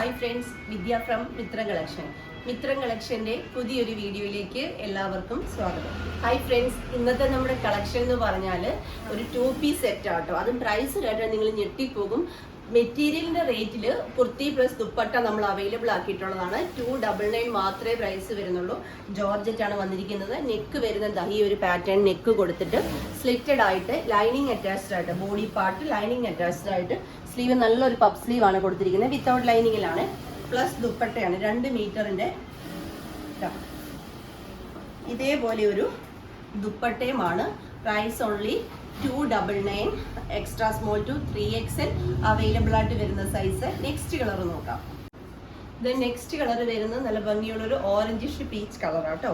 Hi friends, Vidya from Mithram collection. Mithram കളക്ഷന്റെ പുതിയൊരു വീഡിയോയിലേക്ക് എല്ലാവർക്കും സ്വാഗതം. ഹായ് ഫ്രണ്ട്സ്, ഇന്നത്തെ നമ്മുടെ കളക്ഷൻ എന്ന് പറഞ്ഞാൽ ഒരു 2 പീസ് സെറ്റ് ആട്ടോ. അതും പ്രൈസ് കേട്ടാൽ നിങ്ങൾ ഞെട്ടിപ്പോകും. മെറ്റീരിയലിന്റെ റേറ്റിൽ കുർത്തി പ്ലസ് ദുപ്പട്ട നമ്മൾ അവൈലബിൾ ആക്കിയിട്ടുള്ളതാണ്. 299 മാത്രമേ പ്രൈസ് വരുന്നുള്ളൂ. ജോർജറ്റ് ആണ് വന്നിരിക്കുന്നത്. നെക്ക് വരുന്നത് ഈ ഒരു പാറ്റേൺ നെക്ക് കൊടുത്തിട്ട് സ്ലിറ്റഡ് ആയിട്ട് ലൈനിങ് അറ്റാച്ച്ഡ് ആയിട്ട് ബോഡി പാർട്ട് ലൈനിങ് അറ്റാച്ച്ഡ് ആയിട്ട് സ്ലീവ് നല്ലൊരു പഫ് സ്ലീവ് ആണ് കൊടുത്തിരിക്കുന്നത്. വിത്തൗട്ട് ലൈനിങ്ങിലാണ്. പ്ലസ് ദുപ്പട്ടയാണ് 2 മീറ്ററിന്റെ. ഇതേപോലെ ഒരു ദുപ്പട്ടയുമാണ്. Price only 299. Extra small to 3XL available ആയിട്ട് വരുന്ന സൈസ്. നെക്സ്റ്റ് കളർ നോക്കാം. ഇത് നെക്സ്റ്റ് കളർ വരുന്നത് നല്ല ഭംഗിയുള്ളൊരു ഓറഞ്ചിഷ് പീച്ച് കളറാട്ടോ.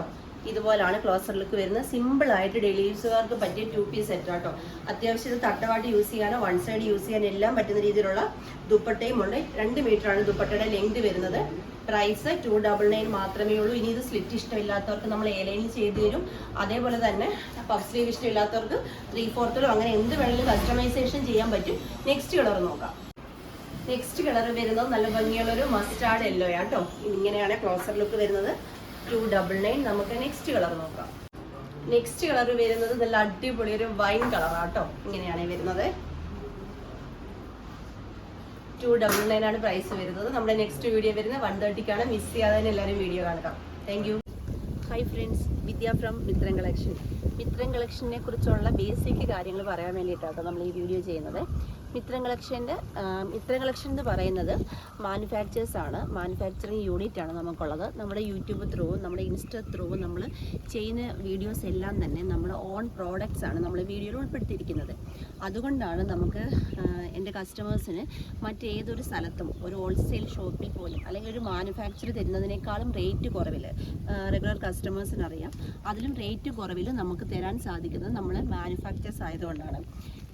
ഇതുപോലാണ് ക്ലോസർ ലുക്ക് വരുന്നത്. സിമ്പിൾ ആയിട്ട് ഡെയിലി യൂസുകാർക്ക് പറ്റിയ 2 പീസ് സെറ്റ് ആട്ടോ. അത്യാവശ്യം ഇത് തട്ടവാട്ട് യൂസ് ചെയ്യാനോ വൺ സൈഡ് യൂസ് ചെയ്യാനോ എല്ലാം പറ്റുന്ന രീതിയിലുള്ള ദുപ്പട്ടയും ഉണ്ട്. 2 മീറ്ററാണ് ദുപ്പട്ടയുടെ ലെങ്ത് വരുന്നത്. പ്രൈസ് 299 മാത്രമേ ഉള്ളൂ. ഇനി ഇത് സ്ലിറ്റ് ഇഷ്ടമില്ലാത്തവർക്ക് നമ്മൾ എലൈനിൽ ചെയ്ത് തരും. അതേപോലെ തന്നെ പഫ് സ്ലീവ് ഇഷ്ടമില്ലാത്തവർക്ക് 3/4 അങ്ങനെ എന്ത് വേണമെങ്കിലും കസ്റ്റമൈസേഷൻ ചെയ്യാൻ പറ്റും. നെക്സ്റ്റ് കളർ നോക്കാം. നെക്സ്റ്റ് കളർ വരുന്നത് നല്ല ഭംഗിയുള്ളൊരു മസ്റ്റാർഡ് യെല്ലോ ആട്ടോ. ഇങ്ങനെയാണ് ക്ലോസർ ലുക്ക് വരുന്നത്. 299. നമുക്ക് നെക്സ്റ്റ് കളർ നോക്കാം. നെക്സ്റ്റ് കളർ വരുന്നത് നല്ല അടിപൊളി ഒരു വൈൻ കളറാട്ടോ. ഇങ്ങനെയാണ് വരുന്നത്. 299 ആണ് പ്രൈസ് വരുന്നത്. നമ്മുടെ നെക്സ്റ്റ് വീഡിയോ വരുന്നത് 130ക്കാണ്. മിസ് ചെയ്യാതെ എല്ലാവരും വീഡിയോ കാണുക. Thank you. Hi friends, Vidya from Mithram collection. Mithram കളക്ഷനെ കുറിച്ചുള്ള ബേസിക് കാര്യങ്ങൾ പറയാൻ വേണ്ടിയിട്ടാണ് നമ്മൾ ഈ വീഡിയോ ചെയ്യുന്നത്. മിത്രം കളക്ഷൻ എന്ന് പറയുന്നത് മാനുഫാക്ചേഴ്സ് ആണ്. മാനുഫാക്ചറിങ് യൂണിറ്റ് ആണ് നമുക്കുള്ളത്. നമ്മുടെ യൂട്യൂബ് ത്രൂ നമ്മുടെ ഇൻസ്റ്റ ത്രൂ നമ്മൾ ചെയ്യുന്ന വീഡിയോസ് എല്ലാം തന്നെ നമ്മുടെ ഓൺ പ്രോഡക്റ്റ്സ് ആണ് നമ്മൾ വീഡിയോയിൽ ഉൾപ്പെടുത്തിയിരിക്കുന്നത്. അതുകൊണ്ടാണ് നമുക്ക് എൻ്റെ കസ്റ്റമേഴ്സിന് മറ്റേതൊരു സ്ഥലത്തും ഒരു ഹോൾസെയിൽ ഷോപ്പിൽ പോലും അല്ലെങ്കിൽ ഒരു മാനുഫാക്ചർ തരുന്നതിനേക്കാളും റേറ്റ് കുറവിൽ റെഗുലർ കസ്റ്റമേഴ്സിന് അറിയാം. അതിലും റേറ്റ് കുറവിൽ നമുക്ക് തരാൻ സാധിക്കുന്നത് നമ്മൾ മാനുഫാക്ചേഴ്സ് ആയതുകൊണ്ടാണ്.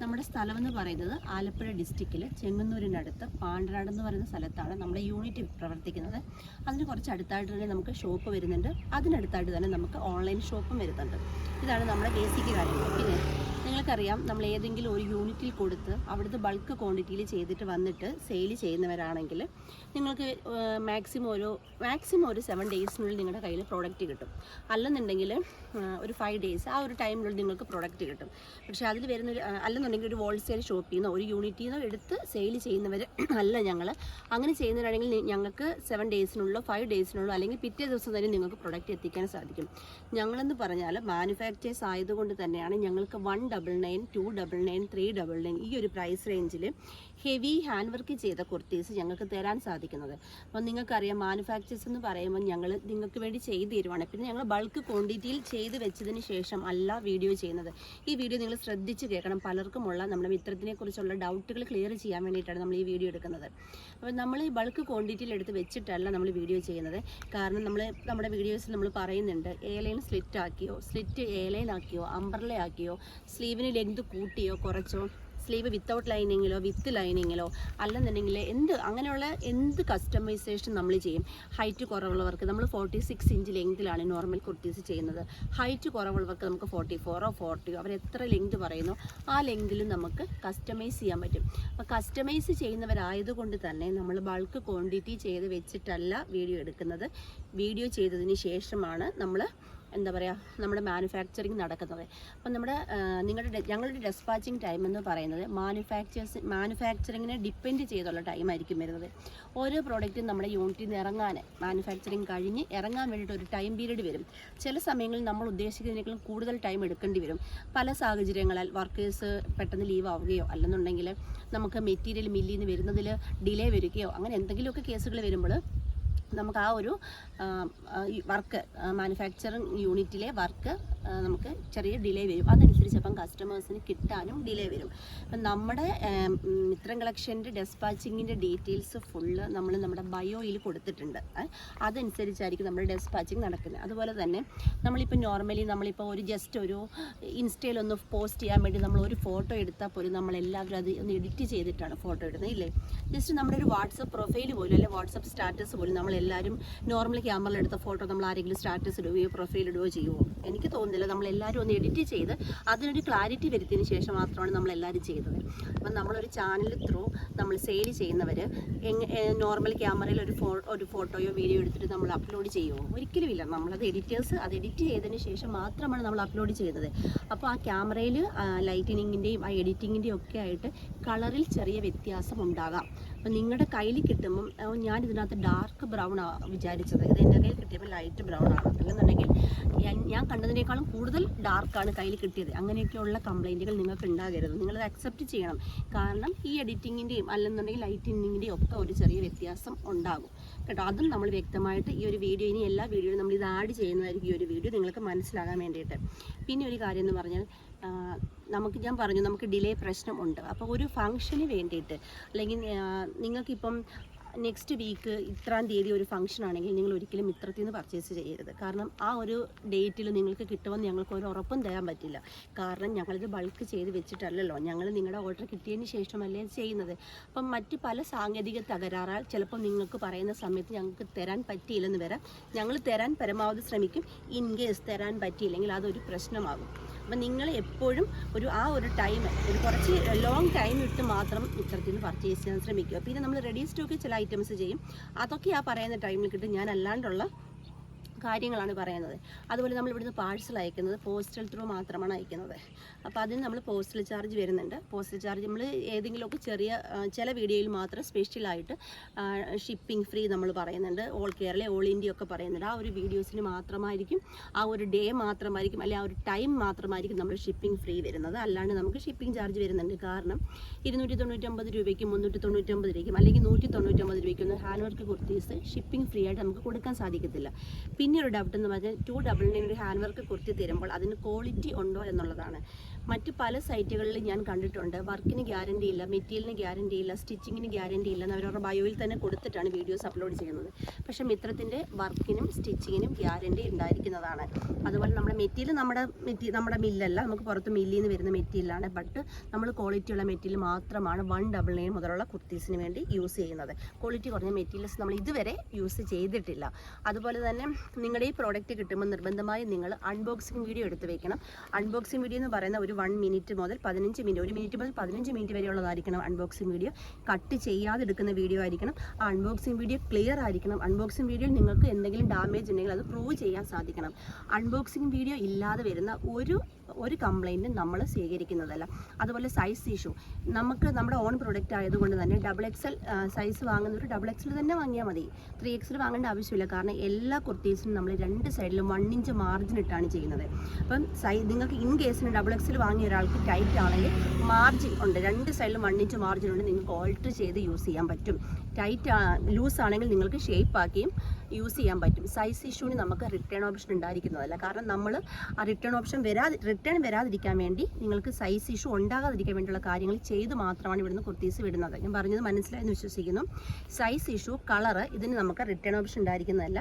നമ്മുടെ സ്ഥലം എന്ന് പറയുന്നത് ആലപ്പുഴ ഡിസ്ട്രിക്റ്റിൽ ചെങ്ങന്നൂരിനടുത്ത് പാണ്ടനാട് എന്ന് പറയുന്ന സ്ഥലത്താണ് നമ്മുടെ യൂണിറ്റ് പ്രവർത്തിക്കുന്നത്. അതിന് കുറച്ച് അടുത്തായിട്ട് തന്നെ നമുക്ക് ഷോപ്പ് വരുന്നുണ്ട്. അതിനടുത്തായിട്ട് തന്നെ നമുക്ക് ഓൺലൈൻ ഷോപ്പും വരുന്നുണ്ട്. ഇതാണ് നമ്മുടെ ബേസിക് കാര്യങ്ങൾ. പിന്നെ നിങ്ങൾക്കറിയാം, നമ്മൾ ഏതെങ്കിലും ഒരു യൂണിറ്റിൽ കൊടുത്ത് അവിടുത്തെ ബൾക്ക് ക്വാണ്ടിറ്റിയിൽ ചെയ്തിട്ട് വന്നിട്ട് സെയിൽ ചെയ്യുന്നവരാണെങ്കിൽ നിങ്ങൾക്ക് മാക്സിമം ഒരു 7 ഡേയ്സിനുള്ളിൽ നിങ്ങളുടെ കയ്യിൽ പ്രോഡക്റ്റ് കിട്ടും. അല്ലെന്നുണ്ടെങ്കിൽ ഒരു 5 ഡേയ്സ് ആ ഒരു ടൈമിനുള്ളിൽ നിങ്ങൾക്ക് പ്രോഡക്റ്റ് കിട്ടും. പക്ഷേ അതിൽ വരുന്നൊരു അല്ലെന്നുണ്ടെങ്കിൽ ഒരു ഹോൾസെയിൽ ഷോപ്പിൽ നിന്നോ ഒരു യൂണിറ്റിൽ നിന്നോ എടുത്ത് സെയിൽ ചെയ്യുന്നവർ അല്ല ഞങ്ങൾ. അങ്ങനെ ചെയ്യുന്നവരാണെങ്കിൽ ഞങ്ങൾക്ക് 7 ഡേയ്സിനുള്ളോ 5 ഡേയ്സിനുള്ളോ അല്ലെങ്കിൽ പിറ്റേ ദിവസം തന്നെ നിങ്ങൾക്ക് പ്രൊഡക്റ്റ് എത്തിക്കാൻ സാധിക്കും. ഞങ്ങളെന്ന് പറഞ്ഞാൽ മാനുഫാക്ചേഴ്സ് ആയതുകൊണ്ട് തന്നെയാണ് ഞങ്ങൾക്ക് 199, 299, 399 ഈ ഒരു പ്രൈസ് റേഞ്ചിൽ ഹെവി ഹാൻഡ് വർക്ക് ചെയ്ത കുർത്തീസ് ഞങ്ങൾക്ക് തരാൻ സാധിക്കുന്നത്. അപ്പോൾ നിങ്ങൾക്കറിയാം, മാനുഫാക്ചേഴ്സ് എന്ന് പറയുമ്പോൾ ഞങ്ങൾ നിങ്ങൾക്ക് വേണ്ടി ചെയ്ത് തരുവാണ്. പിന്നെ ഞങ്ങൾ ബൾക്ക് ക്വാണ്ടിറ്റിയിൽ ചെയ്ത് വെച്ചതിന് ശേഷം അല്ല വീഡിയോ ചെയ്യുന്നത്. ഈ വീഡിയോ നിങ്ങൾ ശ്രദ്ധിച്ച് കേൾക്കണം. പലർക്കുമുള്ള നമ്മുടെ മിത്രത്തിനെ കുറിച്ചുള്ള ഡൗട്ടുകൾ ക്ലിയർ ചെയ്യാൻ വേണ്ടിയിട്ടാണ് നമ്മൾ ഈ വീഡിയോ എടുക്കുന്നത്. അപ്പോൾ നമ്മൾ ഈ ബൾക്ക് ക്വാണ്ടിറ്റിയിൽ എടുത്ത് വെച്ചിട്ടല്ല നമ്മൾ വീഡിയോ ചെയ്യുന്നത്. കാരണം നമ്മുടെ വീഡിയോസിൽ നമ്മൾ പറയുന്നുണ്ട്, എ ലൈൻ സ്ലിറ്റ് ആക്കിയോ, സ്ലിറ്റ് എ ലൈൻ ആക്കിയോ, അംബ്രല ആക്കിയോ, സ്ലീവിന് ലെങ്ത് കൂട്ടിയോ കുറച്ചോ, സ്ലീവ് വിത്തൗട്ട് ലൈനിങ്ങിലോ വിത്ത് ലൈനിങ്ങിലോ അല്ലെന്നുണ്ടെങ്കിൽ അങ്ങനെയുള്ള എന്ത് കസ്റ്റമൈസേഷൻ നമ്മൾ ചെയ്യും. ഹൈറ്റ് കുറവുള്ളവർക്ക് നമ്മൾ 46 ഇഞ്ച് ലെങ്തിലാണ് നോർമൽ കുർത്തീസ് ചെയ്യുന്നത്. ഹൈറ്റ് കുറവുള്ളവർക്ക് നമുക്ക് 44ഓ 40ഓ അവർ എത്ര ലെങ്ത് പറയുന്നു ആ ലെങ്തിലും നമുക്ക് കസ്റ്റമൈസ് ചെയ്യാൻ പറ്റും. അപ്പോൾ കസ്റ്റമൈസ് ചെയ്യുന്നവരായതുകൊണ്ട് തന്നെ നമ്മൾ ബൾക്ക് ക്വാണ്ടിറ്റി ചെയ്ത് വെച്ചിട്ടല്ല വീഡിയോ എടുക്കുന്നത്. വീഡിയോ ചെയ്തതിന് ശേഷമാണ് നമ്മുടെ മാനുഫാക്ചറിങ് നടക്കുന്നത്. അപ്പം ഞങ്ങളുടെ ഡെസ്പാച്ചിങ് ടൈം എന്ന് പറയുന്നത് മാനുഫാക്ചറിങ്ങിനെ ഡിപ്പെൻഡ് ചെയ്തുള്ള ടൈമായിരിക്കും വരുന്നത്. ഓരോ പ്രോഡക്റ്റും നമ്മുടെ യൂണിറ്റിൽ നിന്ന് മാനുഫാക്ചറിങ് കഴിഞ്ഞ് ഇറങ്ങാൻ വേണ്ടിയിട്ട് ഒരു ടൈം പീരീഡ് വരും. ചില സമയങ്ങളിൽ നമ്മൾ ഉദ്ദേശിക്കുന്നതിനേക്കാളും കൂടുതൽ ടൈം എടുക്കേണ്ടി വരും. പല സാഹചര്യങ്ങളാൽ വർക്കേഴ്സ് പെട്ടെന്ന് ലീവ് ആവുകയോ അല്ലെന്നുണ്ടെങ്കിൽ നമുക്ക് മെറ്റീരിയൽ മില്ലിൽ നിന്ന് വരുന്നതിൽ ഡിലേ വരികയോ അങ്ങനെ എന്തെങ്കിലുമൊക്കെ കേസുകൾ വരുമ്പോൾ നമുക്ക് ആ ഒരു വർക്ക് മാനുഫാക്ചറിങ് യൂണിറ്റിലെ വർക്ക് നമുക്ക് ചെറിയ ഡിലേ വരും. അതനുസരിച്ച് അപ്പം കസ്റ്റമേഴ്സിന് കിട്ടാനും ഡിലേ വരും. അപ്പം നമ്മുടെ മിത്രം കളക്ഷൻ്റെ ഡെസ്പാച്ചിങ്ങിൻ്റെ ഡീറ്റെയിൽസ് ഫുള്ള് നമ്മുടെ ബയോയിൽ കൊടുത്തിട്ടുണ്ട്. അതനുസരിച്ചായിരിക്കും നമ്മുടെ ഡെസ്പാച്ചിങ് നടക്കുന്നത്. അതുപോലെ തന്നെ നമ്മളിപ്പോൾ നോർമലി ഒരു ജസ്റ്റ് ഒരു ഇൻസ്റ്റയിലൊന്ന് പോസ്റ്റ് ചെയ്യാൻ വേണ്ടി നമ്മൾ ഒരു ഫോട്ടോ എടുത്താൽ പോലും നമ്മളെല്ലാവരും അത് ഒന്ന് എഡിറ്റ് ചെയ്തിട്ടാണ് ഫോട്ടോ ഇടുന്നത്, ഇല്ലേ? ജസ്റ്റ് നമ്മുടെ ഒരു വാട്സപ്പ് പ്രൊഫൈൽ പോലും അല്ലെങ്കിൽ വാട്സപ്പ് സ്റ്റാറ്റസ് പോലും നമ്മളെല്ലാവരും നോർമൽ ക്യാമറയിൽ എടുത്ത ഫോട്ടോ നമ്മൾ ആരെങ്കിലും സ്റ്റാറ്റസ് ഇടുകയോ പ്രൊഫൈൽ ഇടുകയോ ചെയ്യുമോ? എനിക്ക് തോന്നുന്നില്ല. ചെയ്തതില്ല, നമ്മളെല്ലാവരും ഒന്ന് എഡിറ്റ് ചെയ്ത് അതിനൊരു ക്ലാരിറ്റി വരുത്തിയതിന് ശേഷം മാത്രമാണ് നമ്മളെല്ലാവരും ചെയ്തത്. അപ്പം നമ്മളൊരു ചാനൽ ത്രൂ നമ്മൾ സെയിൽ ചെയ്യുന്നവർ നോർമൽ ക്യാമറയിൽ ഒരു ഫോട്ടോയോ വീഡിയോ എടുത്തിട്ട് നമ്മൾ അപ്ലോഡ് ചെയ്യുമോ? ഒരിക്കലുമില്ല. നമ്മളത് എഡിറ്റേഴ്സ് അത് എഡിറ്റ് ചെയ്തതിന് ശേഷം മാത്രമാണ് നമ്മൾ അപ്ലോഡ് ചെയ്തത്. അപ്പോൾ ആ ക്യാമറയിൽ ലൈറ്റനിങ്ങിൻ്റെയും ആ എഡിറ്റിങ്ങിൻ്റെയും ഒക്കെ ആയിട്ട് കളറിൽ ചെറിയ വ്യത്യാസം ഉണ്ടാകാം. അപ്പം നിങ്ങളുടെ കയ്യിൽ കിട്ടുമ്പം ഞാൻ ഇതിനകത്ത് ഡാർക്ക് ബ്രൗൺ വിചാരിച്ചത്, ഇത് എൻ്റെ കയ്യിൽ കിട്ടിയപ്പോൾ ലൈറ്റ് ബ്രൗൺ ആണ്, അല്ലെന്നുണ്ടെങ്കിൽ ഞാൻ കണ്ടതിനേക്കാളും കൂടുതൽ ഡാർക്കാണ് കയ്യിൽ കിട്ടിയത്. അങ്ങനെയൊക്കെയുള്ള കംപ്ലൈൻറ്റുകൾ നിങ്ങൾക്ക് ഉണ്ടാകരുത്. നിങ്ങളത് അക്സെപ്റ്റ് ചെയ്യണം. കാരണം ഈ എഡിറ്റിങ്ങിൻ്റെയും അല്ലെന്നുണ്ടെങ്കിൽ ലൈറ്റിങ്ങിൻ്റെയും ഒക്കെ ഒരു ചെറിയ വ്യത്യാസം ഉണ്ടാകും കേട്ടോ. അതും നമ്മൾ വ്യക്തമായിട്ട് ഈ ഒരു വീഡിയോ, ഇനി എല്ലാ വീഡിയോയിലും നമ്മൾ ഇത് ആഡ് ചെയ്യുന്നതായിരിക്കും ഈ ഒരു വീഡിയോ നിങ്ങൾക്ക് മനസ്സിലാകാൻ വേണ്ടിയിട്ട്. പിന്നെ ഒരു കാര്യം എന്ന് പറഞ്ഞാൽ ഞാൻ പറഞ്ഞു നമുക്ക് ഡിലേ പ്രശ്നം ഉണ്ട്. അപ്പോൾ ഒരു ഫംഗ്ഷന് വേണ്ടിയിട്ട് അല്ലെങ്കിൽ നിങ്ങൾക്കിപ്പം നെക്സ്റ്റ് വീക്ക് ഇത്രാം തീയതി ഒരു ഫംഗ്ഷൻ ആണെങ്കിൽ നിങ്ങൾ ഒരിക്കലും മിത്രത്തിൽ നിന്ന് പർച്ചേസ് ചെയ്യരുത്. കാരണം ആ ഒരു ഡേറ്റിൽ നിങ്ങൾക്ക് കിട്ടുമെന്ന് ഞങ്ങൾക്ക് ഒരു ഉറപ്പും തരാൻ പറ്റില്ല. കാരണം ഞങ്ങളിത് ബൾക്ക് ചെയ്ത് വെച്ചിട്ടല്ലല്ലോ, ഞങ്ങൾ നിങ്ങളുടെ ഓർഡർ കിട്ടിയതിന് ശേഷമല്ലേ ചെയ്യുന്നത്. അപ്പം മറ്റ് പല സാങ്കേതിക തകരാറാൽ ചിലപ്പോൾ നിങ്ങൾക്ക് പറയുന്ന സമയത്ത് ഞങ്ങൾക്ക് തരാൻ പറ്റിയില്ലെന്ന് വരാം. ഞങ്ങൾ തരാൻ പരമാവധി ശ്രമിക്കും. ഇൻ കേസ് തരാൻ പറ്റിയില്ലെങ്കിൽ അതൊരു പ്രശ്നമാകും. അപ്പം നിങ്ങൾ എപ്പോഴും ആ ഒരു ടൈം ഒരു കുറച്ച് ലോങ് ടൈം ഇട്ട് മാത്രം മിത്രത്തിൽ നിന്ന് പർച്ചേസ് ചെയ്യാൻ ശ്രമിക്കുക. പിന്നെ നമ്മൾ റെഡി സ്റ്റോക്ക് ചില ഐറ്റംസ് ചെയ്യും, അതൊക്കെ ആ പറയുന്ന ടൈമിൽ കിട്ടും. ഞാൻ അല്ലാണ്ടുള്ള കാര്യങ്ങളാണ് പറയുന്നത്. അതുപോലെ നമ്മൾ ഇവിടുന്ന് പാഴ്സൽ അയക്കുന്നത് പോസ്റ്റൽ ത്രൂ മാത്രമാണ് അയക്കുന്നത്. അപ്പോൾ അതിന് നമ്മൾ പോസ്റ്റൽ ചാർജ് വരുന്നുണ്ട്. പോസ്റ്റൽ ചാർജ് നമ്മൾ ഏതെങ്കിലുമൊക്കെ ചില വീഡിയോയിൽ മാത്രം സ്പെഷ്യലായിട്ട് ഷിപ്പിംഗ് ഫ്രീ നമ്മൾ പറയുന്നുണ്ട്. ഓൾ കേരള ഓൾ ഇന്ത്യ ഒക്കെ പറയുന്നുണ്ട്. ആ ഒരു വീഡിയോസിന് മാത്രമായിരിക്കും, ആ ഒരു ഡേ മാത്രമായിരിക്കും, അല്ലെങ്കിൽ ആ ഒരു ടൈം മാത്രമായിരിക്കും നമ്മൾ ഷിപ്പിംഗ് ഫ്രീ വരുന്നത്. അല്ലാണ്ട് നമുക്ക് ഷിപ്പിംഗ് ചാർജ് വരുന്നുണ്ട്. കാരണം 299 രൂപയ്ക്കും 399 രൂപയ്ക്കും അല്ലെങ്കിൽ 199 രൂപയ്ക്കൊന്നും hand work kurtis shipping free ആയിട്ട് നമുക്ക് കൊടുക്കാൻ സാധിക്കത്തില്ല. പിന്നെ ഒരു ഡൗട്ട് എന്ന് പറഞ്ഞാൽ 299 ഒരു ഹാൻഡ് വർക്ക് കുർത്തി തരുമ്പോൾ അതിന് ക്വാളിറ്റി ഉണ്ടോ എന്നുള്ളതാണ്. മറ്റ് പല സൈറ്റുകളിൽ ഞാൻ കണ്ടിട്ടുണ്ട് വർക്കിന് ഗ്യാരണ്ടി ഇല്ല, മെറ്റീരിയലിന് ഗ്യാരണ്ടി ഇല്ല, സ്റ്റിച്ചിങ്ങിന് ഗ്യാരണ്ടി ഇല്ല എന്ന് അവരവരുടെ ബയോയിൽ തന്നെ കൊടുത്തിട്ടാണ് വീഡിയോസ് അപ്ലോഡ് ചെയ്യുന്നത്. പക്ഷേ മിത്രത്തിൻ്റെ വർക്കിനും സ്റ്റിച്ചിങ്ങിനും ഗ്യാരണ്ടി ഉണ്ടായിരിക്കുന്നതാണ്. അതുപോലെ നമ്മുടെ മെറ്റീരിയൽ നമ്മുടെ മില്ലല്ല, നമുക്ക് പുറത്ത് മില്ലിൽ നിന്ന് വരുന്ന മെറ്റീരിയലാണ്. ബട്ട് നമ്മൾ ക്വാളിറ്റിയുള്ള മെറ്റീരിയൽ മാത്രമാണ് 199 മുതലുള്ള കുർത്തീസിന് വേണ്ടി യൂസ് ചെയ്യുന്നത്. ക്വാളിറ്റി കുറഞ്ഞ മെറ്റീരിയൽസ് നമ്മൾ ഇതുവരെ യൂസ് ചെയ്തിട്ടില്ല. അതുപോലെ തന്നെ നിങ്ങളുടെ ഈ പ്രോഡക്റ്റ് കിട്ടുമ്പോൾ നിർബന്ധമായും നിങ്ങൾ അൺബോക്സിങ് വീഡിയോ എടുത്ത് വെക്കണം. അൺബോക്സിങ് വീഡിയോ എന്ന് പറയുന്ന ഒരു 1 മിനിറ്റ് മുതൽ 15 മിനിറ്റ്, 1 മിനിറ്റ് മുതൽ 15 മിനിറ്റ് വരെയുള്ളതായിരിക്കണം അൺബോക്സിങ് വീഡിയോ. കട്ട് ചെയ്യാതെ എടുക്കുന്ന വീഡിയോ ആയിരിക്കണം. ആ അൺബോക്സിങ് വീഡിയോ ക്ലിയർ ആയിരിക്കണം. അൺബോക്സിങ് വീഡിയോയിൽ നിങ്ങൾക്ക് എന്തെങ്കിലും ഡാമേജ് ഉണ്ടെങ്കിൽ അത് പ്രൂവ് ചെയ്യാൻ സാധിക്കണം. അൺബോക്സിങ് വീഡിയോ ഇല്ലാതെ വരുന്ന ഒരു കംപ്ലൈൻറ്റും നമ്മൾ സ്വീകരിക്കുന്നതല്ല. അതുപോലെ സൈസ് ഇഷ്യൂ, നമുക്ക് നമ്മുടെ ഓൺ പ്രൊഡക്റ്റ് ആയതുകൊണ്ട് തന്നെ XXL സൈസ് വാങ്ങുന്നവർ XXL തന്നെ വാങ്ങിയാൽ മതി. 3XL വാങ്ങേണ്ട ആവശ്യമില്ല. കാരണം എല്ലാ കുർത്തീസിനും നമ്മൾ 2 സൈഡിലും 1 ഇഞ്ച് മാർജിൻ ഇട്ടാണ് ചെയ്യുന്നത്. അപ്പം നിങ്ങൾക്ക് ഇൻ കേസിന് XXL വാങ്ങിയ ഒരാൾക്ക് ടൈറ്റ് ആണെങ്കിൽ മാർജിൻ ഉണ്ട്, 2 സൈഡിലും 1 ഇഞ്ച് മാർജിൻ ഉണ്ട്. നിങ്ങൾക്ക് ഓൾട്ടർ ചെയ്ത് യൂസ് ചെയ്യാൻ പറ്റും. ലൂസ് ആണെങ്കിൽ നിങ്ങൾക്ക് ഷേപ്പ് ആക്കിയും യൂസ് ചെയ്യാൻ പറ്റും. സൈസ് ഇഷ്യൂവിന് നമുക്ക് റിട്ടേൺ ഓപ്ഷൻ ഉണ്ടായിരിക്കുന്നതല്ല. കാരണം നമ്മൾ ആ റിട്ടേൺ വരാതിരിക്കാൻ വേണ്ടി നിങ്ങൾക്ക് സൈസ് ഇഷ്യൂ ഉണ്ടാകാതിരിക്കാൻ വേണ്ടിയുള്ള കാര്യങ്ങൾ ചെയ്ത് മാത്രമാണ് ഇവിടുന്ന് കുർത്തീസ് വിടുന്നത്. ഞാൻ പറഞ്ഞത് മനസ്സിലായെന്ന് വിശ്വസിക്കുന്നു. സൈസ് ഇഷ്യൂ, കളറ്, ഇതിന് നമുക്ക് റിട്ടേൺ ഓപ്ഷൻ ഉണ്ടായിരിക്കുന്നതല്ല.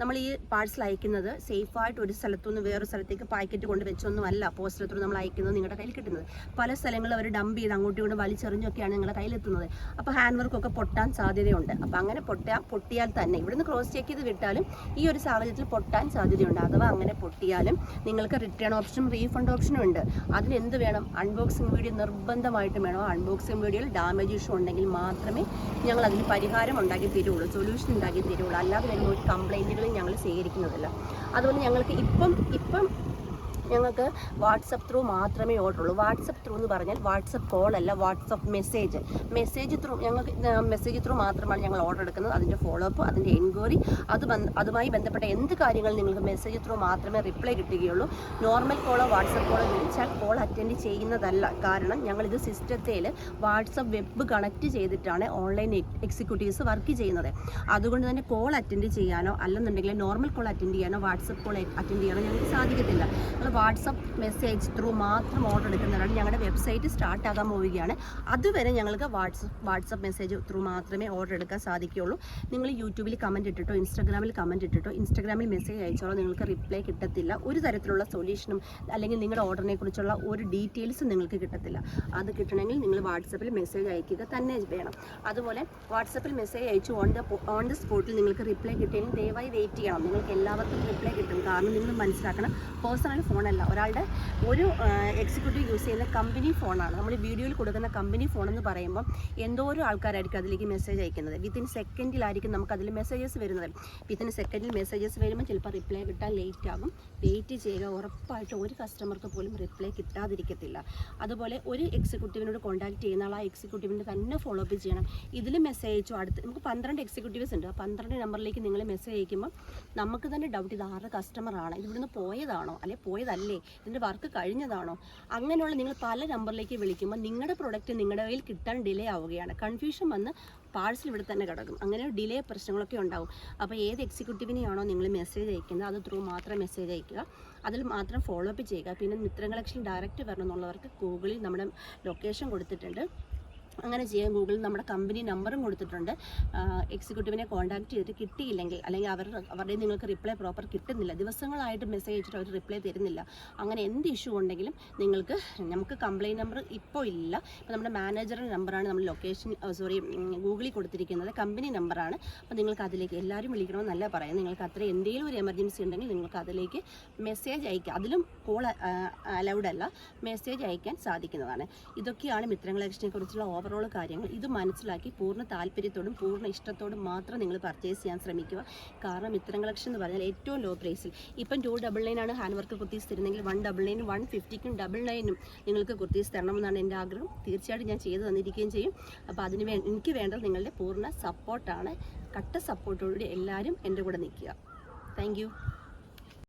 നമ്മൾ ഈ പാഴ്സൽ അയക്കുന്നത് സേഫായിട്ട് ഒരു സ്ഥലത്തുനിന്ന് വേറൊരു സ്ഥലത്തേക്ക് പാക്കറ്റ് കൊണ്ട് വെച്ചൊന്നുമല്ല പോസ്റ്റൽ ത്രൂ നമ്മൾ അയക്കുന്നത് നിങ്ങളുടെ കയ്യിൽ കിട്ടുന്നത്. പല സ്ഥലങ്ങളിൽ അവർ ഡംപ് ചെയ്ത് അങ്ങോട്ടും ഇങ്ങോട്ടും വലിച്ചെറിഞ്ഞൊക്കെയാണ് നിങ്ങളുടെ കയ്യിലെത്തുന്നത്. അപ്പോൾ ഹാൻഡ് വർക്കൊക്കെ പൊട്ടാൻ സാധ്യതയുണ്ട്. അപ്പോൾ അങ്ങനെ പൊട്ടിയാൽ തന്നെ ഇവിടുന്ന് ക്രോസ് ചെക്ക് ചെയ്ത് വിട്ടാലും ഈ ഒരു സാഹചര്യത്തിൽ പൊട്ടാൻ സാധ്യതയുണ്ട്. അഥവാ അങ്ങനെ പൊട്ടിയാലും നിങ്ങൾക്ക് റിട്ടേൺ ഓപ്ഷനും റീഫണ്ട് ഓപ്ഷനും ഉണ്ട്. അതിനെന്ത് വേണം? അൺബോക്സിങ് വീഡിയോ നിർബന്ധമായിട്ടും വേണം. അൺബോക്സിങ് വീഡിയോയിൽ ഡാമേജ് ഇഷ്യൂ ഉണ്ടെങ്കിൽ മാത്രമേ ഞങ്ങൾ അതിന് പരിഹാരം ഉണ്ടാക്കി തരുള്ളൂ, സൊല്യൂഷൻ ഉണ്ടാക്കി തരുള്ളൂ. അല്ലാതെ വരുന്ന ഒരു കംപ്ലൈൻറ്റുകളും ഞങ്ങൾ സ്വീകരിക്കുന്നതല്ല. അതുപോലെ ഞങ്ങൾക്ക് ഇപ്പം ഞങ്ങൾക്ക് വാട്സപ്പ് ത്രൂ മാത്രമേ ഓർഡർ ഉള്ളൂ. വാട്സപ്പ് ത്രൂ എന്ന് പറഞ്ഞാൽ വാട്സപ്പ് കോൾ അല്ല, വാട്സപ്പ് മെസ്സേജ് ത്രൂ. ഞങ്ങൾക്ക് മെസ്സേജ് ത്രൂ മാത്രമാണ് ഞങ്ങൾ ഓർഡർ എടുക്കുന്നത്. അതിൻ്റെ ഫോളോ അപ്പ്, അതിൻ്റെ എൻക്വയറി, അതുമായി ബന്ധപ്പെട്ട എന്ത് കാര്യങ്ങൾ നിങ്ങൾക്ക് മെസ്സേജ് ത്രൂ മാത്രമേ റിപ്ലൈ കിട്ടുകയുള്ളൂ. നോർമൽ കോളോ വാട്സപ്പ് കോളോ വിളിച്ചാൽ കോൾ അറ്റൻഡ് ചെയ്യുന്നതല്ല. കാരണം ഞങ്ങളിത് സിസ്റ്റത്തിൽ വാട്സപ്പ് വെബ് കണക്ട് ചെയ്തിട്ടാണ് ഓൺലൈൻ എക്സിക്യൂട്ടീവ്സ് വർക്ക് ചെയ്യുന്നത്. അതുകൊണ്ട് തന്നെ കോൾ അറ്റൻഡ് ചെയ്യാനോ അല്ലെന്നുണ്ടെങ്കിൽ നോർമൽ കോൾ അറ്റൻഡ് ചെയ്യാനോ വാട്സപ്പ് കോൾ അറ്റൻഡ് ചെയ്യാനോ ഞങ്ങൾക്ക് സാധിക്കത്തില്ല. വാട്സപ്പ് മെസ്സേജ് ത്രൂ മാത്രം ഓർഡർ എടുക്കുന്നതാണ്. ഞങ്ങളുടെ വെബ്സൈറ്റ് സ്റ്റാർട്ട് ആകാൻ പോവുകയാണ്. അതുവരെ ഞങ്ങൾക്ക് വാട്സപ്പ് മെസ്സേജ് ത്രൂ മാത്രമേ ഓർഡർ എടുക്കാൻ സാധിക്കുകയുള്ളൂ. നിങ്ങൾ യൂട്യൂബിൽ കമൻറ്റ് ഇട്ടിട്ടോ ഇൻസ്റ്റാഗ്രാമിൽ മെസ്സേജ് അയച്ചോളോ നിങ്ങൾക്ക് റിപ്ലൈ കിട്ടത്തില്ല. ഒരു തരത്തിലുള്ള സൊല്യൂഷനും അല്ലെങ്കിൽ നിങ്ങളുടെ ഓർഡറിനെ കുറിച്ചുള്ള ഒരു ഡീറ്റെയിൽസും നിങ്ങൾക്ക് കിട്ടത്തില്ല. അത് കിട്ടണമെങ്കിൽ നിങ്ങൾ വാട്സപ്പിൽ മെസ്സേജ് അയക്കുക തന്നെ വേണം. അതുപോലെ വാട്സപ്പിൽ മെസ്സേജ് അയച്ചു ഓൺ ദ സ്പോട്ടിൽ നിങ്ങൾക്ക് റിപ്ലൈ കിട്ടിയെങ്കിൽ ദയവായി വെയിറ്റ് ചെയ്യണം. നിങ്ങൾക്ക് എല്ലാവർക്കും റിപ്ലൈ കിട്ടും. കാരണം നിങ്ങൾ മനസ്സിലാക്കണം, പേഴ്സണൽ ഫോൺ ഫോണല്ല, ഒരാളുടെ ഒരു എക്സിക്യൂട്ടീവ് യൂസ് ചെയ്യുന്ന കമ്പനി ഫോണാണ്. നമ്മൾ വീഡിയോയിൽ കൊടുക്കുന്ന കമ്പനി ഫോൺ എന്ന് പറയുമ്പോൾ എന്തോരം ആൾക്കാരായിരിക്കും അതിലേക്ക് മെസ്സേജ് അയക്കുന്നത്. വിത്തിൻ സെക്കൻഡിലായിരിക്കും നമുക്ക് അതിൽ മെസ്സേജസ് വരുന്നത്. വിത്തിൻ സെക്കൻഡിൽ മെസ്സേജസ് വരുമ്പോൾ ചിലപ്പോൾ റിപ്ലൈ കിട്ടാൻ ലേറ്റ് ആകും. വെയിറ്റ് ചെയ്യുക, ഉറപ്പായിട്ടും ഒരു കസ്റ്റമർക്ക് പോലും റിപ്ലൈ കിട്ടാതിരിക്കത്തില്ല. അതുപോലെ ഒരു എക്സിക്യൂട്ടീവിനോട് കോൺടാക്ട് ചെയ്യുന്ന ആൾ ആ എക്സിക്യൂട്ടീവിൻ്റെ തന്നെ ഫോളോ അപ്പ് ചെയ്യണം. ഇതിൽ മെസ്സേജ് അയച്ചു, അടുത്ത് നമുക്ക് 12 എക്സിക്യൂട്ടീവ്സ് ഉണ്ട്. ആ 12 നമ്പറിലേക്ക് നിങ്ങൾ മെസ്സേജ് അയക്കുമ്പോൾ നമുക്ക് തന്നെ ഡൗട്ട്, ഇത് ആരുടെ കസ്റ്റമറാണ്, ഇത് ഇവിടുന്ന് പോയതാണോ അല്ലെ പോയതല്ലേ, ഇതിൻ്റെ വർക്ക് കഴിഞ്ഞതാണോ, അങ്ങനെയുള്ള നിങ്ങൾ പല നമ്പറിലേക്ക് വിളിക്കുമ്പോൾ നിങ്ങളുടെ പ്രൊഡക്റ്റ് നിങ്ങളുടെ കയ്യിൽ കിട്ടാൻ ഡിലേ ആവുകയാണ്. കൺഫ്യൂഷൻ വന്ന് പാഴ്സൽ ഇവിടെ തന്നെ കിടക്കും. അങ്ങനെ ഡിലേ പ്രശ്നങ്ങളൊക്കെ ഉണ്ടാകും. അപ്പോൾ ഏത് എക്സിക്യൂട്ടീവിനെയാണോ നിങ്ങൾ മെസ്സേജ് അയക്കുന്നത് അത് ത്രൂ മാത്രം മെസ്സേജ് അയക്കുക, അതിൽ മാത്രം ഫോളോ അപ്പ് ചെയ്യുക. പിന്നെ മിത്രം കളക്ഷൻ ഡയറക്റ്റ് വരണം എന്നുള്ളവർക്ക് ഗൂഗിളിൽ നമ്മുടെ ലൊക്കേഷൻ കൊടുത്തിട്ടുണ്ട്, അങ്ങനെ ചെയ്യാൻ. ഗൂഗിളിൽ നമ്മുടെ കമ്പനി നമ്പറും കൊടുത്തിട്ടുണ്ട്. എക്സിക്യൂട്ടീവിനെ കോൺടാക്ട് ചെയ്തിട്ട് കിട്ടിയില്ലെങ്കിൽ, അല്ലെങ്കിൽ അവരുടെ നിങ്ങൾക്ക് റിപ്ലൈ പ്രോപ്പർ കിട്ടുന്നില്ല, ദിവസങ്ങളായിട്ട് മെസ്സേജ് അയച്ചിട്ട് അവർ റിപ്ലൈ തരുന്നില്ല, അങ്ങനെ എന്ത് ഇഷ്യൂ ഉണ്ടെങ്കിലും നമുക്ക് കംപ്ലയിൻറ്റ് നമ്പർ ഇപ്പോൾ ഇല്ല. ഇപ്പോൾ നമ്മുടെ മാനേജറുടെ നമ്പറാണ് നമ്മൾ ഗൂഗിളിൽ കൊടുത്തിരിക്കുന്നത്, കമ്പനി നമ്പറാണ്. അപ്പോൾ നിങ്ങൾക്ക് അതിലേക്ക് എല്ലാവരും വിളിക്കണമെന്നല്ല പറയാം. നിങ്ങൾക്ക് അത്ര എന്തെങ്കിലും ഒരു എമർജൻസി ഉണ്ടെങ്കിൽ നിങ്ങൾക്ക് അതിലേക്ക് മെസ്സേജ് അയക്കുക. അതിലും കോൾ അലൗഡ് അല്ല, മെസ്സേജ് അയക്കാൻ സാധിക്കുന്നതാണ്. ഇതൊക്കെയാണ് മിത്രം കളക്ഷനെ കുറിച്ചുള്ള ഓവറോൾ കാര്യങ്ങൾ. ഇത് മനസ്സിലാക്കി പൂർണ്ണ താല്പര്യത്തോടും പൂർണ്ണ ഇഷ്ടത്തോടും മാത്രം നിങ്ങൾ പർച്ചേസ് ചെയ്യാൻ ശ്രമിക്കുക. കാരണം മിത്രം കളക്ഷൻ എന്ന് പറഞ്ഞാൽ ഏറ്റവും ലോ പ്രൈസിൽ ഇപ്പം 299 ആണ് ഹാൻഡ് വർക്ക് കുർത്തീസ് തരുന്നെങ്കിൽ 199 150 99 നിങ്ങൾക്ക് കുർത്തീസ് തരണമെന്നാണ് എൻ്റെ ആഗ്രഹം. തീർച്ചയായിട്ടും ഞാൻ ചെയ്തു തന്നിരിക്കുകയും ചെയ്യും. അപ്പോൾ എനിക്ക് വേണ്ടത് നിങ്ങളുടെ പൂർണ്ണ സപ്പോർട്ടാണ്. കട്ട സപ്പോർട്ടോടുകൂടി എല്ലാവരും എൻ്റെ കൂടെ നിൽക്കുക. Thank you.